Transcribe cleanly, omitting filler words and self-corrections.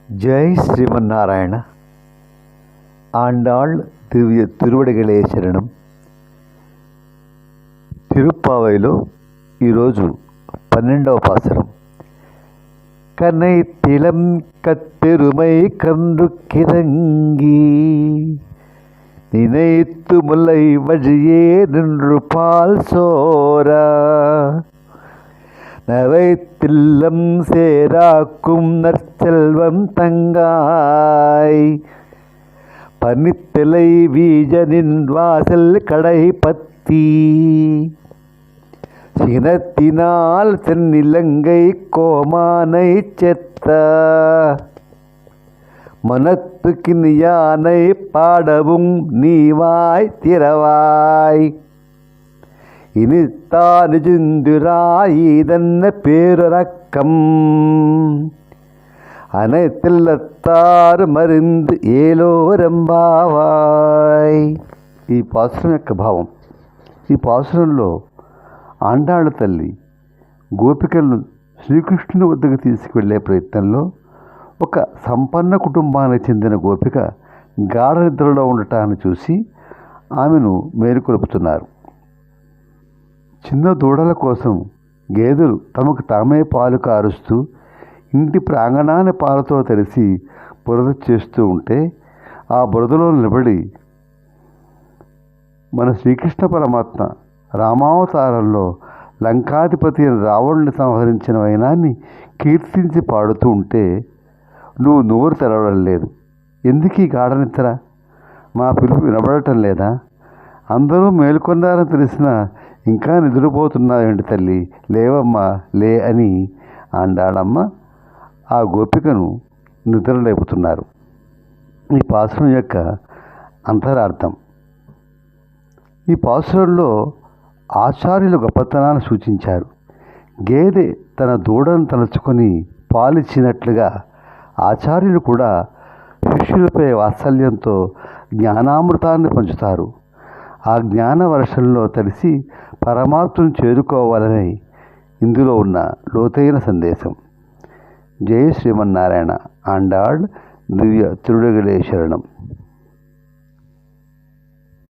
ஜெய் ஸ்ரீமன்னாராயண. ஆண்டாள் திவ்ய తిరువడిగలే శరణం. తిరుప్పావైలో ఈరోజు 12వ పాసురం. కన్నై తిలం కత్తెరుమై కన్ను కిరంగి நினைத்து முல்லை வழியே நின்று பால் சோரா நவைத்தில்லம் சேராக்கும் நற்செல்வம் தங்காய் பனித்திலை வீஜனின் வாசல் கடை பத்தி சினத்தினால் தென்னிலங்கை கோமானை செத்த மனத்துக்கின் யானை பாடவும் நீவாய் திறவாய் இனித்தானிஜுந்துராய் இதன்ன பேரக்கம் அனைத்தில்லத்தாறு మరింది ఏలోరంబావాయ్. ఈ పాసురం యొక్క భావం. ఈ పాసురంలో ఆండాళ్ళ తల్లి గోపికలను శ్రీకృష్ణుని వద్దకు తీసుకువెళ్ళే ప్రయత్నంలో ఒక సంపన్న కుటుంబానికి చెందిన గోపిక గాఢ నిద్రలో ఉండటాన్ని చూసి ఆమెను మేలుకొలుపుతున్నారు. చిన్న దూడల కోసం గేదెలు తమకు తామే పాలు కారుస్తూ ఇంటి ప్రాంగణాన్ని పాలతో తడిసి బురద చేస్తూ ఉంటే ఆ బురదలో నిలబడి మన శ్రీకృష్ణ పరమాత్మ రామావతారంలో లంకాధిపతి అయిన రావణుని సంహరించిన వైనాన్ని కీర్తించి పాడుతూ ఉంటే నువ్వు నోరు తెరవడం లేదు. ఎందుకు ఈ గాఢ నిద్ర? మా పిలుపు వినబడటం లేదా? అందరూ మేలుకొన్నారని తెలిసినా ఇంకా నిద్రపోతున్నావేంటి తల్లి, లేవమ్మా లే అని ఆండాళమ్మ ఆ గోపికను నిద్రలేపుతున్నారు. ఈ పాసురం యొక్క అంతరార్థం. ఈ పాసురంలో ఆచార్యుల గొప్పతనాన్ని సూచించారు. గేదె తన దూడను తలుచుకొని పాలిచ్చినట్లుగా ఆచార్యులు కూడా శిష్యులపై వాత్సల్యంతో జ్ఞానామృతాన్ని పంచుతారు. ఆ జ్ఞాన వర్షంలో తడిసి పరమాత్మను చేరుకోవాలని ఇందులో ఉన్న లోతైన సందేశం. జయ శ్రీమన్నారాయణ. ఆండాళ్ దివ్య తిరువడిగలే శరణం.